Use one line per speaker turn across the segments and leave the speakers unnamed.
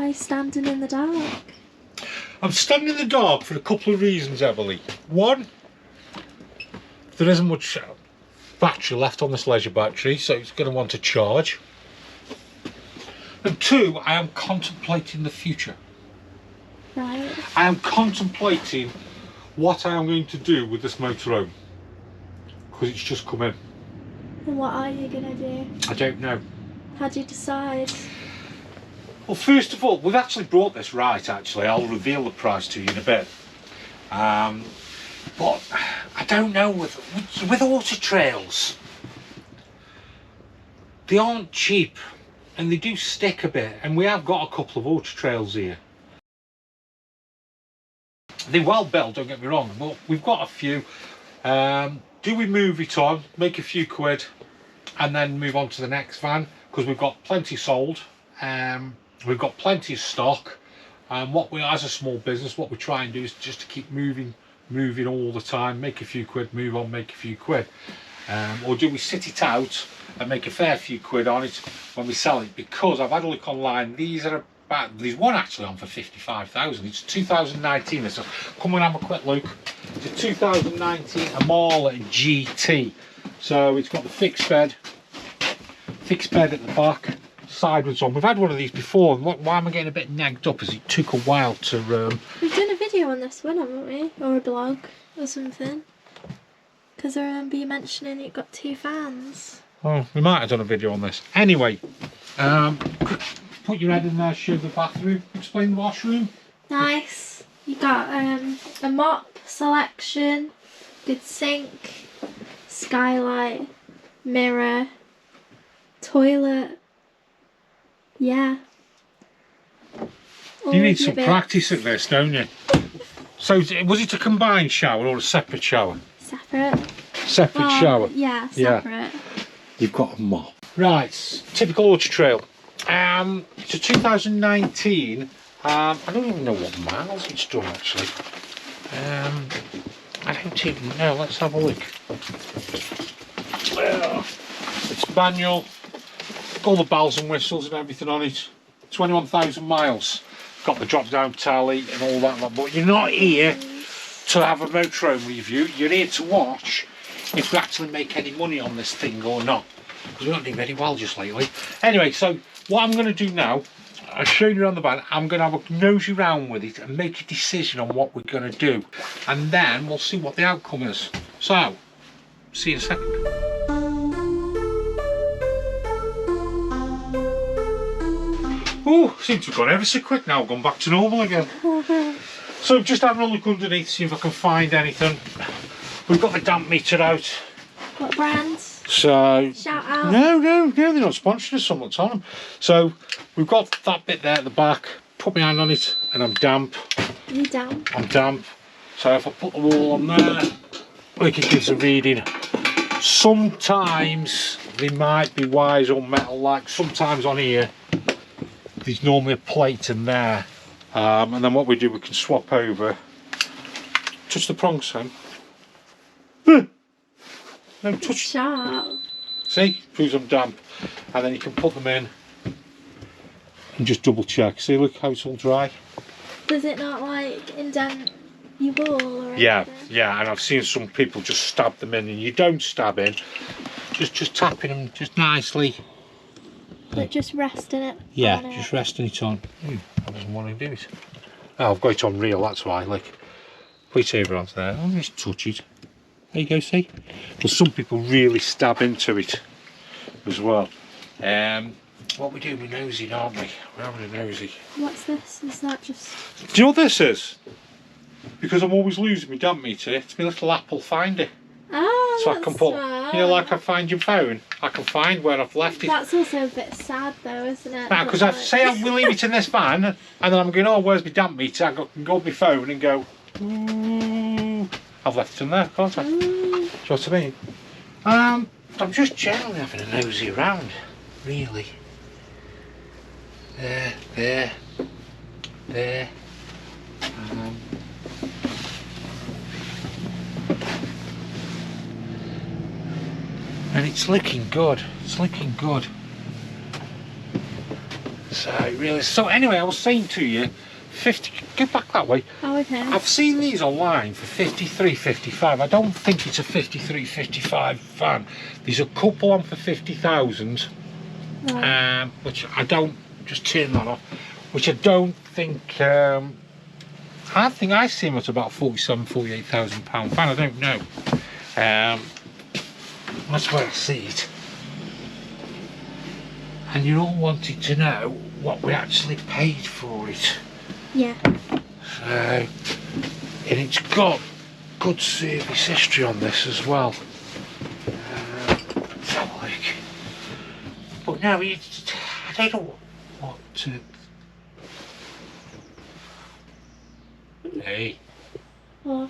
Why standing in the dark?
I'm standing in the dark for a couple of reasons, Emily. One, there isn't much battery left on this leisure battery, so it's going to want to charge. And two, I am contemplating the future.
Right.
I am contemplating what I am going to do with this motorhome, because it's just come in.
And what are you gonna do?
I don't know.
How do you decide?
Well, first of all, we've actually brought this right, actually. I'll reveal the price to you in a bit. But I don't know, with Autotrails, they aren't cheap and they do stick a bit, and we have got a couple of Autotrails here. They're well built, don't get me wrong, but we've got a few. Do we move it on, make a few quid, and then move on to the next van? Because we've got plenty sold. We've got plenty of stock, and what we, as a small business, what we try and do is just to keep moving all the time, make a few quid, move on, make a few quid. Or do we sit it out and make a fair few quid on it when we sell it? Because I've had a look online, these are about, there's one actually on for 55,000. It's 2019, so come and have a quick look. It's a 2019 Amala GT, so it's got the fixed bed at the back, sideways on. We've had one of these before, and why am I getting a bit nagged up is it took a while to
We've done a video on this one, haven't we? Or a blog or something, because I remember you mentioning it got 2 fans.
Oh, we might have done a video on this. Anyway, put your head in there, show the bathroom, explain the washroom. Nice.
You got a mop selection, good sink, skylight, mirror, toilet. Yeah.
You need some practice at this, don't you? So was it a combined shower or a separate shower?
Separate.
Separate shower?
Yeah, separate. Yeah.
You've got a mop. Right, typical Autotrail. It's a 2019. I don't even know what miles it's done actually. I don't even know. Let's have a look. It's manual. All the bells and whistles and everything on it. 21,000 miles. Got the drop down tally and all that, but you're not here to have a motorhome review. You're here to watch if we actually make any money on this thing or not, because we don't do very well just lately. Anyway, so what I'm going to do now, I've shown you around the van, I'm going to have a nosy round with it and make a decision on what we're going to do, and then we'll see what the outcome is. So see you in a second. Oh, seems to have gone ever so quick now, gone back to normal again. So just having a look underneath, see if I can find anything. We've got the damp meter out.
What brands?
So
shout out.
No, they're not sponsored us, someone's on them. So we've got that bit there at the back. Put my hand on it and I'm damp.
You damp?
I'm damp. So if I put the wall on there, like it gives a reading. Sometimes they might be wires on metal, like sometimes on here. There's normally a plate in there, and then what we do, we can swap over. Touch the prongs, Sam. No, touch.
Sharp.
See, proves I'm damp, and then you can put them in and just double check. See, look how it's all dry.
Does it not like indent your wall or anything?
Yeah, and I've seen some people just stab them in, and you don't stab in, just tapping them just nicely.
But just resting it.
Yeah, just resting it on. I doesn't want to do it. Oh, I've got it on real, that's why. Like, put it over onto there. I'll just touch it. There you go, see? But some people really stab into it as well. What we do, we're nosy, aren't we? We're having a nosy.
What's this? Is that just...
Do you know what this is? Because I'm always losing my damp meter, it's my little Apple Finder.
Oh,
so I can put,
smart.
you know, like I find your phone, I can find where I've left it.
That's also a bit sad though, isn't it?
Now, because I say I will leave it in this van, and then I'm going, oh, where's my damp meter? I can go on my phone and go, ooh, I've left it in there, can't I? Do you know what I mean? I'm just generally having a nosy around, really. There. And it's looking good. So So really, so anyway, I was saying to you, 50. Go back that way.
Oh, okay.
I've seen these online for 53, 55. I don't think it's a 53, 55 van. There's a couple on for 50,000,
Right.
which I don't. Just turn that off. Which I don't think. I think I see them at about 47, 48,000 pound van. I don't know. That's where I see it. And you all wanted to know what we actually paid for it.
Yeah.
So, and it's got good service history on this as well. Let's have a look. But no, I don't know what to. Hey.
What?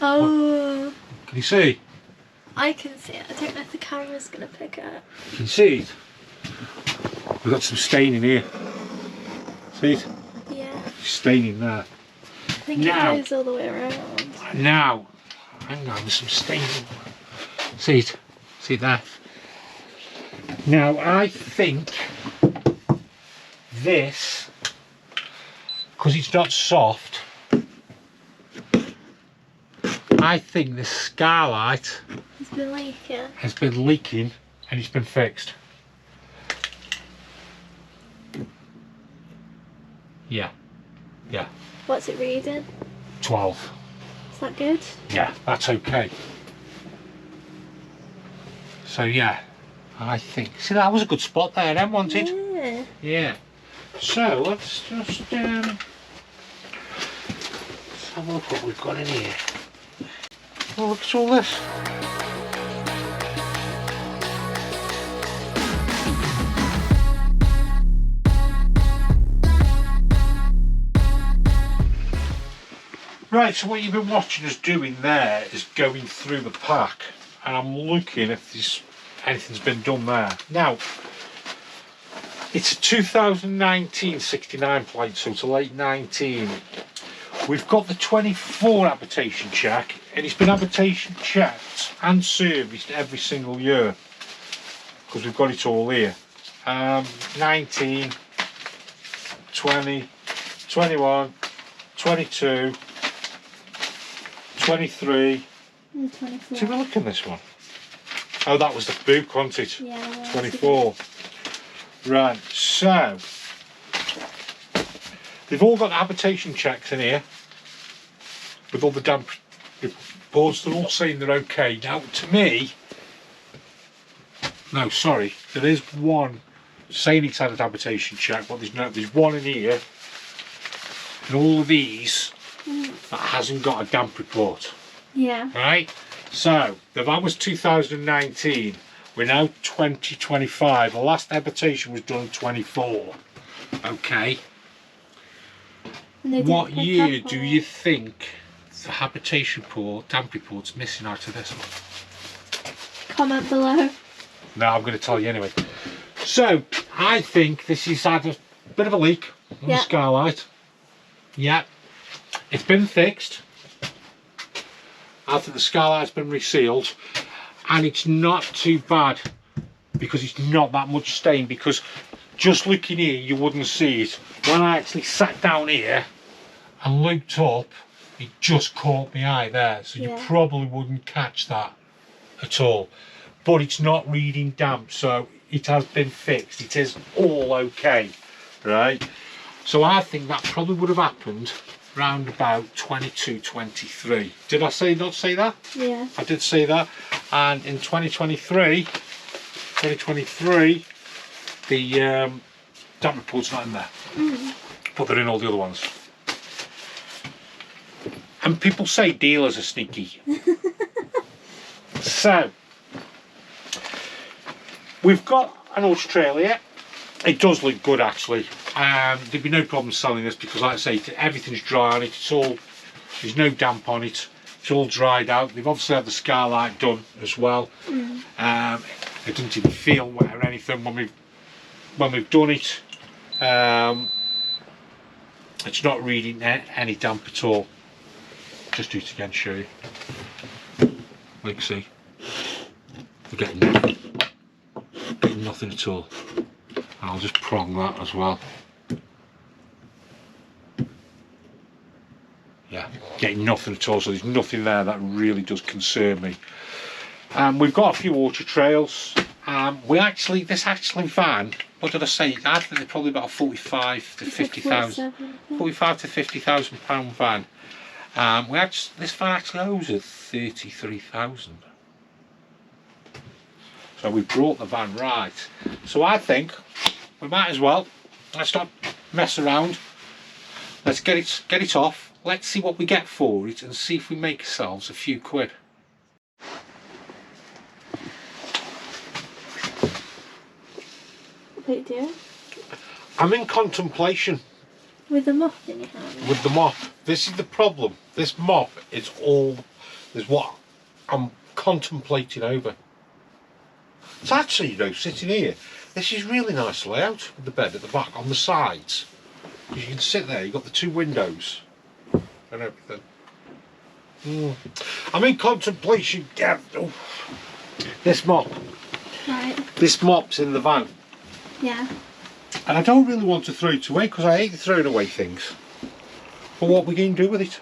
Oh.
Can you see?
I can see it. I don't know if the camera's going to pick it up.
You can see it. We've got some stain in here. See it?
Yeah.
Stain in there.
I think
Now.
it goes all the way around.
Now, hang on, there's some stain. See it? See that? Now, I think this, because it's not soft, I think the skylight
It's been leaking.
has been leaking and it's been fixed. Yeah, yeah,
What's it reading?
12.
Is that good?
Yeah, that's okay. So yeah, I think. See, that was a good spot there, then, wasn't it?
Yeah.
Yeah. So let's just let's have a look what we've got in here. Oh, look at all this. Right, so what you've been watching us doing there is going through the pack, and I'm looking if anything's been done there. Now, it's a 2019 69 plate, so it's a late 19. We've got the 24 habitation check, and it's been habitation checked and serviced every single year, because we've got it all here. 19, 20, 21, 22, 23.
24.
Did we look at this one? Oh, that was the book, wasn't it?
Yeah.
24. Right, so they've all got habitation checks in here with all the damp reports. They're all saying they're okay. Now, to me, no, sorry, there is one saying it's had a habitation check, but there's one in here, and all of these that hasn't got a damp report.
Yeah.
Right, so that was 2019. We're now 2025. The last habitation was done 24. Okay.
And they didn't
What
pick
year
up
do
on
you
it.
think the habitation report, damp report's missing out of this one?
Comment below.
No, I'm going to tell you anyway. So I think this has had a bit of a leak on the
Yeah.
skylight. Yeah, it's been fixed after the skylight's been resealed, and it's not too bad because it's not that much stain. Because just looking here, you wouldn't see it. When I actually sat down here and looked up, it just caught my eye there, so you
Yeah.
probably wouldn't catch that at all. But it's not reading damp, so it has been fixed. It is all okay, right? So I think that probably would have happened round about 22, 23. Did I not say that?
Yeah.
I did say that. And in 2023, the damp report's not in there. But they're in all the other ones. And people say dealers are sneaky. So, we've got an Autotrail here. It does look good, actually. There'd be no problem selling this because, like I say, everything's dry on it. There's no damp on it. It's all dried out. They've obviously had the skylight done as well. It doesn't even feel wet or anything when we've done it. It's not reading any damp at all. Just do it again, show you. Like you see, we're getting nothing at all. I'll just prong that as well. Yeah, getting nothing at all, so there's nothing there that really does concern me. We've got a few Autotrails. This van, what did I say? I think they're probably about a 45 to 50,000, 45 to 50,000 pound van. This van actually owes us 33,000. So we brought the van right. So I think we might as well, let's not mess around. Let's get it off. Let's see what we get for it and see if we make ourselves a few quid.
What are you doing?
I'm in contemplation.
With the mop in your hand?
With the mop. This is the problem. This mop is what I'm contemplating over. It's actually, you know, sitting here, this is really nice layout with the bed at the back on the sides. You can sit there, you've got the two windows and everything. I'm in contemplation, yeah. Oh. This mop.
Right.
This mop's in the van.
Yeah.
And I don't really want to throw it away because I hate throwing away things. But what are we going to do with it?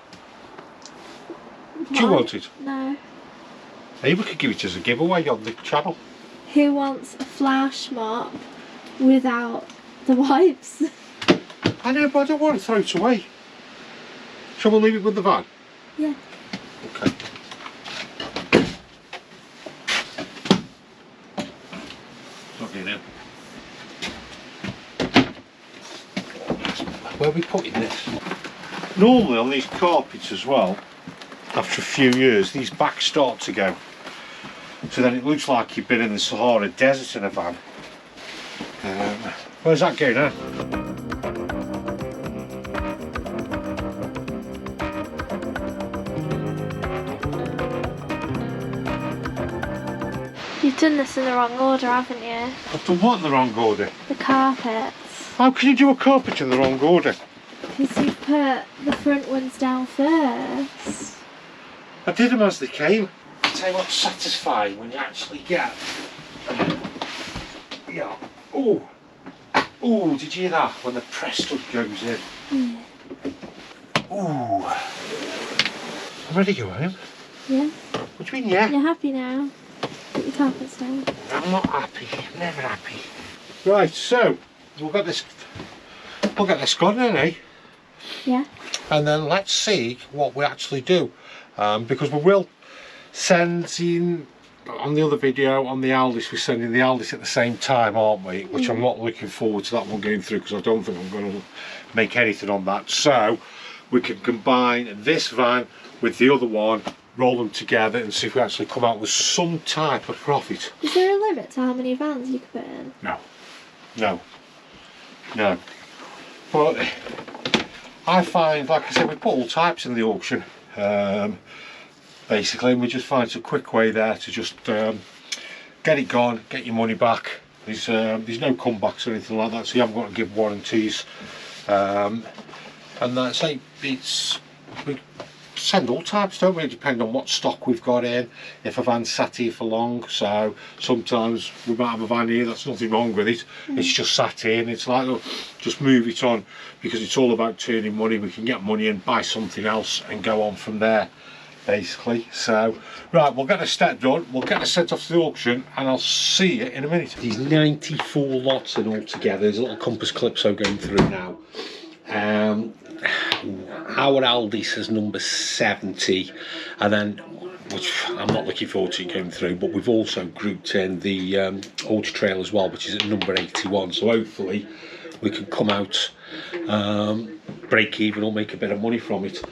Do you want it?
No.
Maybe we could give it as a giveaway on the channel.
Who wants a flash mop without the wipes?
I know, but I don't want to throw it away. Shall we leave it with the van?
Yeah.
Okay. Not getting in. Where are we putting this? Normally on these carpets as well, after a few years, these backs start to go. So then it looks like you've been in the Sahara Desert in a van. Where's that going now?
You've done this in the wrong order, haven't you?
I've done what in the wrong order?
The carpets.
How can you do a carpet in the wrong order?
Because you put the front ones down first.
I did them as they came. I'll tell you what's satisfying when you actually get... Yeah. Oh. Oh, did you hear that? When the press stud goes in.
Yeah.
Oh. I'm ready to go home.
Yeah.
What do you mean, yeah?
You're happy now? Put your carpets down.
I'm not happy. I'm never happy. Right, so we'll get this gone then, eh?
Yeah.
And then let's see what we actually do. Because we will send in on the other video on the Aldis, we're sending the Aldis at the same time, aren't we? Which I'm not looking forward to that one going through because I don't think I'm going to make anything on that. So we can combine this van with the other one, roll them together and see if we actually come out with some type of profit.
Is there a limit to how many vans you can put in?
No. No. No. But I find, like I said, we put all types in the auction. Basically, and we just find a quick way there to just get it gone, get your money back. There's no comebacks or anything like that, so you haven't got to give warranties. And that's it. We send all types, don't we? Depending on what stock we've got in. If a van's sat here for long, so sometimes we might have a van here that's nothing wrong with it. It's just sat here, and it's like, oh, just move it on, because it's all about turning money. We can get money and buy something else and go on from there, basically. So right, we'll get the step done, we'll get the sent off to the auction, and I'll see you in a minute. These 94 lots in all together. There's a little compass Calypso going through now. Our Aldi says number 70, and then, which I'm not looking forward to going through, but we've also grouped in the Autotrail as well, which is at number 81. So hopefully we can come out break even or make a bit of money from it.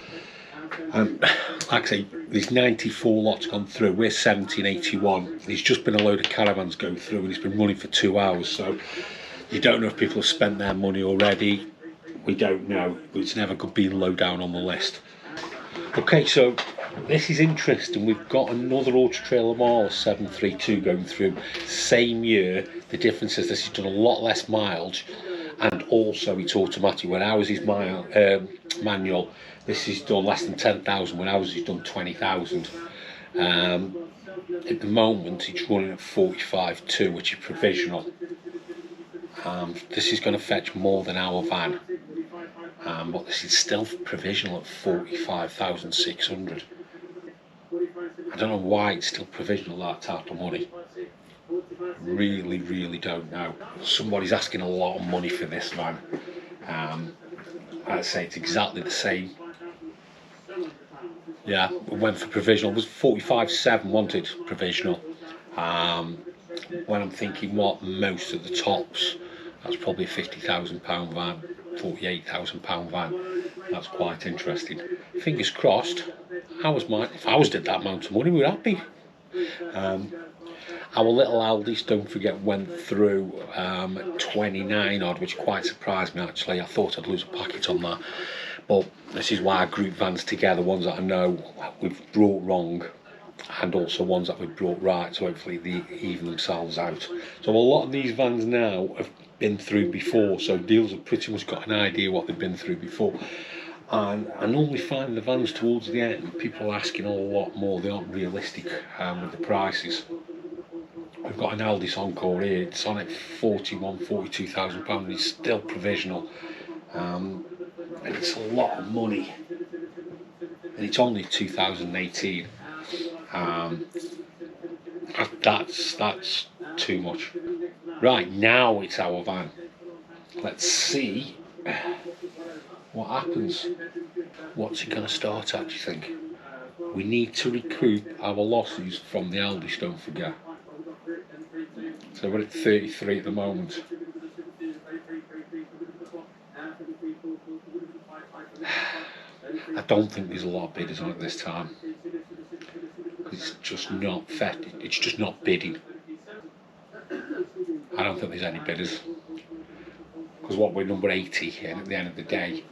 Like I say, there's 94 lots gone through. We're 70 and 81. There's just been a load of caravans go through, and it's been running for 2 hours. So you don't know if people have spent their money already. We don't know, but it's never good being low down on the list. Okay, so this is interesting. We've got another Autotrail Amala 732 going through. Same year. The difference is this has done a lot less mileage, and also it's automatic. When ours is manual, this is done less than 10,000. When ours is done 20,000. At the moment, it's running at 45.2, which is provisional. This is going to fetch more than our van, but this is still provisional at 45,600. I don't know why it's still provisional that type of money. Really don't know. Somebody's asking a lot of money for this van. I'd say it's exactly the same. Yeah, we went for provisional. It was 45.7 wanted provisional. When I'm thinking what most of the tops, that's probably a £50,000 van, £48,000 van. That's quite interesting. Fingers crossed. If I was did that amount of money, we're happy. Our little Aldi's, don't forget, went through 29 odd, which quite surprised me actually. I thought I'd lose a packet on that. But this is why I group vans together, ones that I know we've brought wrong and also ones that we've brought right, so hopefully they even themselves out. So a lot of these vans now have been through before, so dealers have pretty much got an idea what they've been through before. And I normally find the vans towards the end, people are asking a lot more. They aren't realistic with the prices. We've got an Aldi's Encore here, it's on at £42,000, and it's still provisional. And it's a lot of money. And it's only 2018. That's too much. Right, now it's our van. Let's see what happens. What's it going to start at, do you think? We need to recoup our losses from the Aldi's, don't forget. So we're at 33 at the moment. I don't think there's a lot of bidders on it this time. It's just not fed. It's just not bidding. I don't think there's any bidders. Because what, we're number 80 and at the end of the day,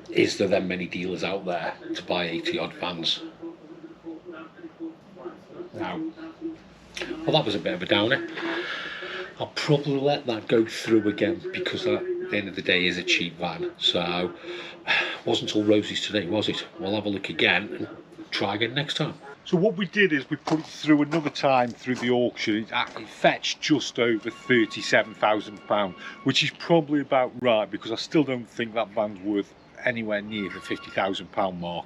is there then many dealers out there to buy 80 odd vans? No. Well, that was a bit of a downer. I'll probably let that go through again because that, at the end of the day, is a cheap van. So wasn't all roses today, was it? We'll have a look again and try again next time. So what we did is we put it through another time through the auction. It fetched just over £37,000, which is probably about right, because I still don't think that van's worth anywhere near the £50,000 mark.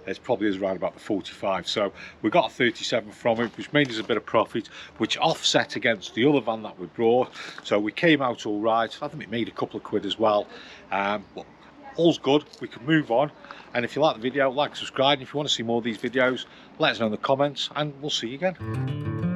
It's probably is around about the 45. So we got a 37 from it, which made us a bit of profit, which offset against the other van that we brought. So we came out all right. I think it made a couple of quid as well. But all's good, we can move on. And if you like the video, like, subscribe. And if you want to see more of these videos, let us know in the comments, and we'll see you again.